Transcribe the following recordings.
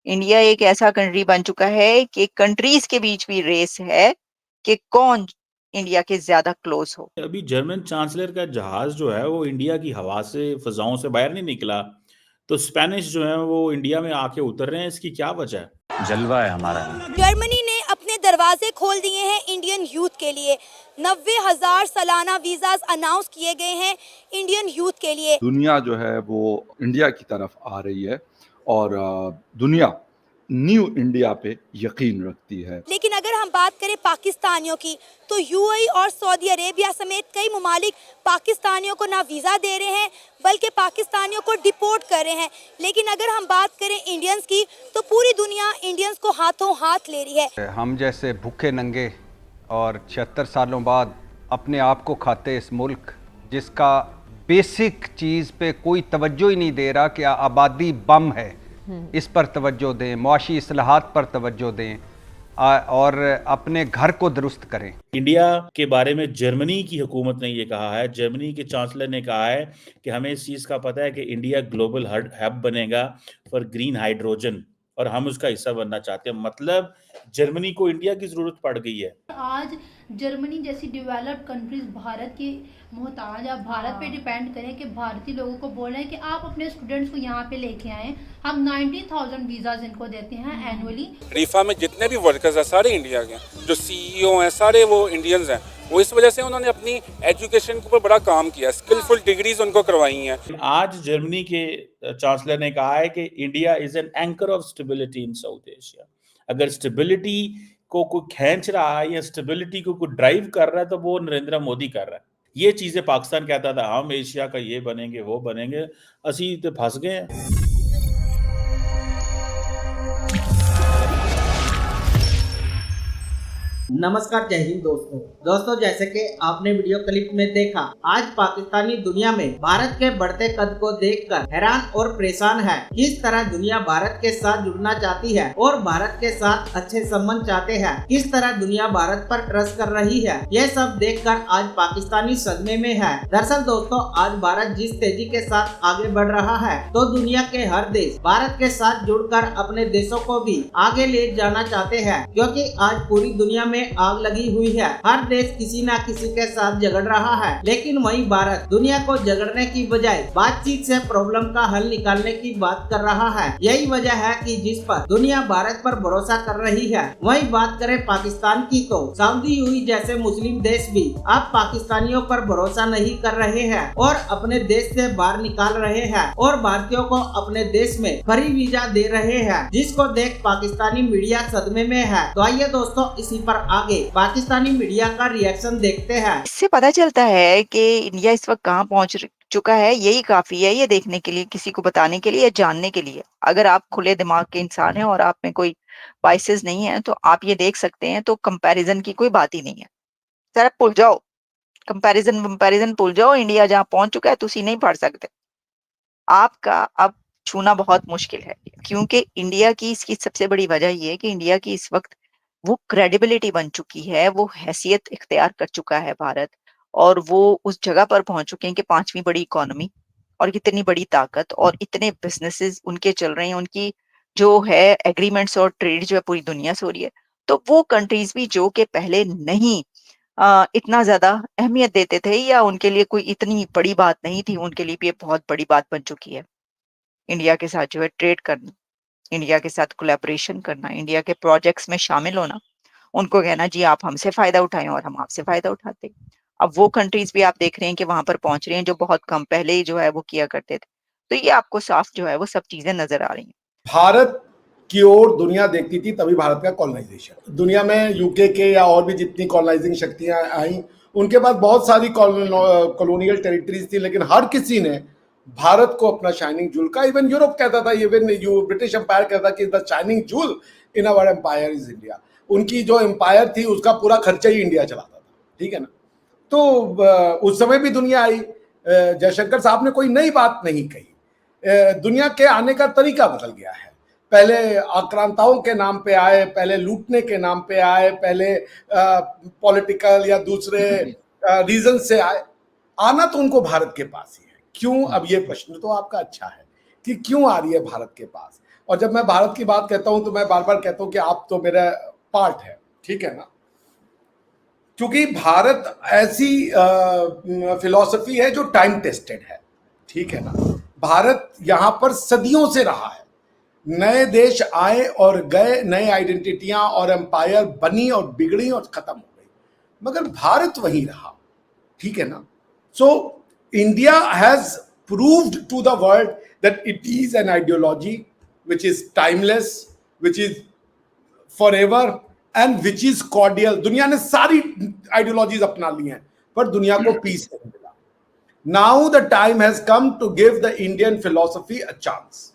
India एक ऐसा country बन चुका है कि कंट्रीज के बीच भी रेस है कि कौन इंडिया के ज्यादा क्लोज हो। अभी जर्मन चांसलर का जहाज जो है वो इंडिया की हवा से फिजाओं से बाहर नहीं निकला, तो स्पेनिश जो है वो इंडिया में आके उतर रहे हैं। इसकी क्या वजह है? जलवा है हमारा। जर्मनी ने अपने दरवाजे खोल दिए हैं इंडियन यूथ के लिए। 90,000 सालाना वीज़ाज अनाउंस किए गए हैं इंडियन यूथ के लिए। दुनिया जो है वो इंडिया की तरफ आ रही है और दुनिया न्यू इंडिया पे यकीन रखती है। लेकिन अगर हम बात करें पाकिस्तानियों की, तो यूएई और सऊदी अरेबिया समेत कई ममालिक पाकिस्तानियों को ना वीज़ा दे रहे हैं बल्कि पाकिस्तानियों को डिपोर्ट कर रहे हैं। लेकिन अगर हम बात करें इंडियंस की, तो पूरी दुनिया इंडियंस को हाथों हाथ ले रही है। हम जैसे भूखे नंगे और 76 सालों बाद अपने आप को खाते इस मुल्क जिसका बेसिक चीज़ पे कोई तवज्जो ही नहीं दे रहा कि आबादी बम है, इस पर तवज्जो दें, मुआशी इस्लाहात पर तवज्जो दें और अपने घर को दुरुस्त करें। इंडिया के बारे में जर्मनी की हुकूमत ने ये कहा है, जर्मनी के चांसलर ने कहा है कि हमें इस चीज़ का पता है कि इंडिया ग्लोबल हब बनेगा फॉर ग्रीन हाइड्रोजन और हम उसका हिस्सा बनना चाहते हैं। मतलब जर्मनी को इंडिया की ज़रूरत पड़ गई है। आज जर्मनी जैसी डेवलप्ड कंट्रीज भारत की मोहताज, आप भारत पे डिपेंड करें कि भारतीय लोगों को बोल रहे हैं कि आप अपने स्टूडेंट्स को यहाँ पे लेके आएँ। हम 90,000 वीज़ाज इनको देते हैं एनुअली। रीफा में जितने भी वर्कर्स हैं सारे इंडिया के, जो सीईओ हैं सारे वो इंडियंस हैं। वो इस वजह से उन्होंने अपनी एजुकेशन के ऊपर बड़ा काम किया, स्किलफुल डिग्रीज उनको करवाई हैं। आज जर्मनी के चांसलर ने कहा है कि India is an anchor of stability in south Asia. अगर स्टेबिलिटी को कोई खींच रहा है या स्टेबिलिटी को कोई ड्राइव कर रहा है तो वो नरेंद्र मोदी कर रहा है। ये चीजें पाकिस्तान कहता था हम एशिया का ये बनेंगे वो बनेंगे, असी तो फंस गए हैं। नमस्कार, जय हिंद दोस्तों जैसे कि आपने वीडियो क्लिप में देखा, आज पाकिस्तानी दुनिया में भारत के बढ़ते कद को देखकर हैरान और परेशान है। किस तरह दुनिया भारत के साथ जुड़ना चाहती है और भारत के साथ अच्छे संबंध चाहते हैं, किस तरह दुनिया भारत पर ट्रस्ट कर रही है, यह सब देखकर आज पाकिस्तानी सदमे में है। दरअसल दोस्तों, आज भारत जिस तेजी के साथ आगे बढ़ रहा है, तो दुनिया के हर देश भारत के साथ जुड़कर अपने देशों को भी आगे ले जाना चाहते हैं, क्योंकि आज पूरी दुनिया में आग लगी हुई है। हर देश किसी न किसी के साथ झगड़ रहा है, लेकिन वहीं भारत दुनिया को झगड़ने की बजाय बातचीत से प्रॉब्लम का हल निकालने की बात कर रहा है। यही वजह है कि जिस पर दुनिया भारत पर भरोसा कर रही है। वहीं बात करें पाकिस्तान की, तो सऊदी यूएई जैसे मुस्लिम देश भी अब पाकिस्तानियों पर भरोसा नहीं कर रहे हैं और अपने देश से बाहर निकाल रहे हैं और भारतीयों को अपने देश में फ्री वीजा दे रहे हैं, जिसको देख पाकिस्तानी मीडिया सदमे में है। तो आइए दोस्तों, इसी पर आगे पाकिस्तानी मीडिया का रिएक्शन देखते हैं। इससे पता चलता है कि इंडिया इस वक्त कहाँ पहुंच चुका है। यही काफी है ये देखने के लिए, किसी को बताने के लिए या जानने के लिए। अगर आप खुले दिमाग के इंसान हैं और आप में कोई बाइसेस नहीं है तो आप ये देख सकते हैं। तो कंपैरिजन की कोई बात ही नहीं है। सर भूल जाओ, कंपैरिजन भूल जाओ। इंडिया जहाँ पहुंच चुका है तुसी नहीं पढ़ सकते। आपका अब छूना बहुत मुश्किल है, क्योंकि इंडिया की इसकी सबसे बड़ी वजह ये है कि इंडिया की इस वक्त वो क्रेडिबिलिटी बन चुकी है, वो हैसियत इख्तियार कर चुका है भारत, और वो उस जगह पर पहुंच चुके हैं कि 5वीं बड़ी इकोनॉमी और इतनी बड़ी ताकत और इतने बिजनेसेस उनके चल रहे हैं, उनकी जो है एग्रीमेंट्स और ट्रेड जो है पूरी दुनिया से हो रही है। तो वो कंट्रीज भी जो कि पहले नहीं इतना ज्यादा अहमियत देते थे या उनके लिए कोई इतनी बड़ी बात नहीं थी, उनके लिए भी ये बहुत बड़ी बात बन चुकी है। इंडिया के साथ जो है ट्रेड करना, इंडिया के साथ कोलैबोरेशन करना, इंडिया के प्रोजेक्ट्स में शामिल होना, उनको कहना जी आप हमसे फायदा उठाएं और हम आपसे फायदा उठाते हैं। अब वो कंट्रीज भी आप देख रहे हैं कि वहां पर पहुंच रहे हैं जो बहुत कम पहले ही जो है वो किया करते थे। तो ये आपको साफ जो है वो सब चीजें नजर आ रही हैं। भारत की ओर दुनिया देखती थी तभी भारत का कॉलोनाइजेशन। दुनिया में यूके के या और भी जितनी कॉलोनाइजिंग शक्तियां आई, उनके बाद बहुत सारी कॉलोनियल टेरिटरीज थी, लेकिन हर किसी ने भारत को अपना शाइनिंग जूल का, इवन यूरोप कहता था, इवन ब्रिटिश एम्पायर कहता कि the shining jewel in our empire is India. उनकी जो एम्पायर थी उसका पूरा खर्चा ही इंडिया चलाता था, ठीक है ना। तो उस समय भी दुनिया आई, जयशंकर साहब ने कोई नई बात नहीं कही। दुनिया के आने का तरीका बदल गया है। पहले आक्रांताओं के नाम पे आए, पहले लूटने के नाम पे आए, पहले पॉलिटिकल या दूसरे रीजन से आए। आना तो उनको भारत के पास ही है। क्यों? अब ये प्रश्न तो आपका अच्छा है कि क्यों आ रही है भारत के पास। और जब मैं भारत की बात कहता हूं तो मैं बार बार कहता हूं कि आप तो मेरा पार्ट है, ठीक है ना। क्योंकि भारत ऐसी फिलॉसफी है जो टाइम टेस्टेड है, ठीक है ना। भारत यहां पर सदियों से रहा है, नए देश आए और गए, नए आइडेंटिटियां और एम्पायर बनी और बिगड़ी और खत्म हो गई, मगर भारत वही रहा, ठीक है ना। So India has proved to the world that it is an ideology which is timeless, which is forever and which is cordial. दुनिया ने सारी आइडियोलॉजीज अपना ली हैं, पर दुनिया को पीस नहीं मिला। Now the time has come to give the Indian philosophy a chance,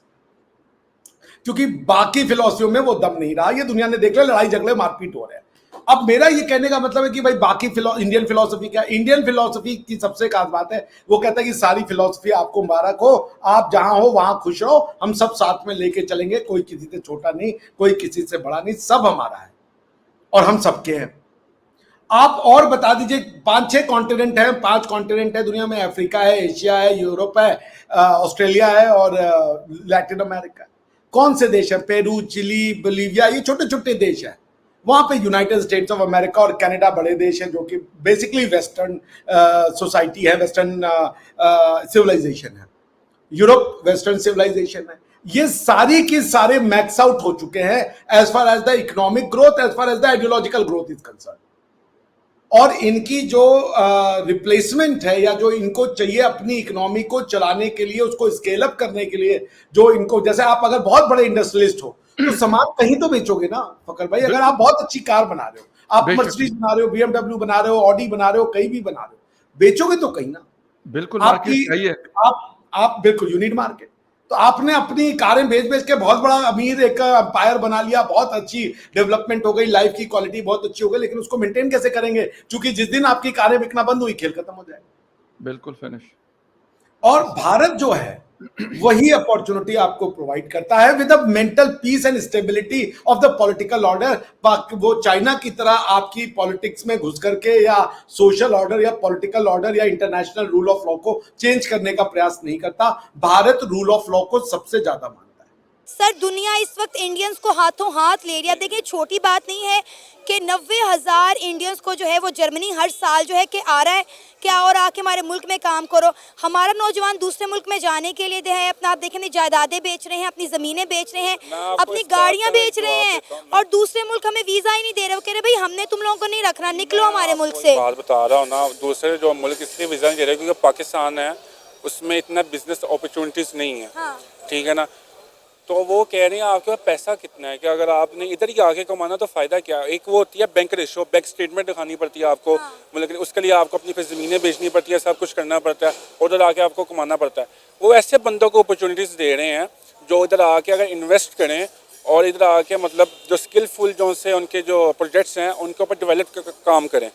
क्योंकि बाकी फिलॉसफियों में वो दम नहीं रहा। ये दुनिया ने देख लिया, लड़ाई झगड़े मारपीट हो रहे हैं। अब मेरा ये कहने का मतलब है कि भाई बाकी इंडियन फिलॉसफी क्या, इंडियन फिलॉसफी की सबसे खास बात है वो कहता है कि सारी फिलॉसफी आपको मुबारक हो, आप जहां हो वहां खुश रहो, हम सब साथ में लेके चलेंगे, कोई किसी से छोटा नहीं, कोई किसी से बड़ा नहीं, सब हमारा है और हम सबके हैं। आप और बता दीजिए, 5-6 कॉन्टिनेंट है, 5 कॉन्टिनेंट है दुनिया में, अफ्रीका है, एशिया है, यूरोप है, ऑस्ट्रेलिया है और लैटिन अमेरिका। कौन से देश है? पेरू, चिली, बोलीविया, ये छोटे छोटे देश है। वहां पे यूनाइटेड स्टेट्स ऑफ अमेरिका और कनाडा बड़े देश हैं, जो कि बेसिकली वेस्टर्न सोसाइटी है, वेस्टर्न सिविलाइजेशन है। यूरोप वेस्टर्न सिविलाइजेशन है। ये सारी के सारे मैक्स आउट हो चुके हैं as far as the economic growth, as far as the ideological growth is concern. और इनकी जो रिप्लेसमेंट है, या जो इनको चाहिए अपनी इकोनॉमी को चलाने के लिए, उसको स्केल अप करने के लिए, जो इनको, जैसे आप अगर बहुत बड़े इंडस्ट्रियलिस्ट हो तो सामान कहीं तो बेचोगे ना फकर भाई। अगर आप बहुत अच्छी कार बना रहे हो, आप मर्सिडीज बना रहे हो, BMW बना रहे हो, ऑडी बना रहे हो, कहीं भी बना रहे हो, बेचोगे तो कहीं ना। बिल्कुल मार्केट चाहिए। आप बिल्कुल यू नीड मार्केट। तो आपने अपनी कारें बेच बेच के बहुत बड़ा अमीर एक एम्पायर बना लिया, बहुत अच्छी डेवलपमेंट हो गई, लाइफ की क्वालिटी बहुत अच्छी हो गई, लेकिन उसको मेंटेन कैसे करेंगे? क्योंकि जिस दिन आपकी कारें बिकना बंद हुई, खेल खत्म हो जाएगा। बिल्कुल फिनिश। और भारत जो है वही अपॉर्चुनिटी आपको प्रोवाइड करता है with the mental peace and stability of the political order. वो चाइना की तरह आपकी पॉलिटिक्स में घुस करके या सोशल ऑर्डर या पॉलिटिकल ऑर्डर या इंटरनेशनल रूल ऑफ लॉ को चेंज करने का प्रयास नहीं करता। भारत रूल ऑफ लॉ को सबसे ज्यादा मानता है। सर, दुनिया इस वक्त इंडियंस को हाथों हाथ ले रही है। देखिए, छोटी बात नहीं है कि 90,000 इंडियंस को जो है वो जर्मनी हर साल जो है कि आ रहा है क्या, और आके हमारे मुल्क में काम करो। हमारा नौजवान दूसरे मुल्क में जाने के लिए जो है अपना, आप देखें, अपनी जायदादें बेच रहे हैं, अपनी ज़मीनें बेच रहे हैं, अपनी गाड़ियाँ बेच रहे हैं, और दूसरे मुल्क हमें वीज़ा ही नहीं दे रहे। वो कह रहे भाई हमने तुम लोगों को नहीं रखना, निकलो हमारे मुल्क से। बात बता रहा हूँ ना, दूसरे जो मुल्क इसलिए वीज़ा नहीं दे रहे क्योंकि पाकिस्तान है, उसमें इतना बिजनेस अपॉर्चुनिटीज़ नहीं है। हाँ। ठीक है ना। तो वो कह रहे हैं आपके पास पैसा कितना है कि अगर आपने इधर ही आके कमाना तो फ़ायदा क्या है। एक वो होती है बैंक रेशो, बैंक स्टेटमेंट दिखानी पड़ती है आपको, मतलब उसके लिए आपको अपनी फिर ज़मीनें बेचनी पड़ती है, सब कुछ करना पड़ता है, उधर आके आपको कमाना पड़ता है। वो ऐसे बंदों को अपॉर्चुनिटीज़ दे रहे हैं जो इधर आके अगर इन्वेस्ट करें और इधर आके मतलब जो स्किलफुल जो से उनके जो प्रोजेक्ट्स हैं उनके ऊपर डेवलप काम करें।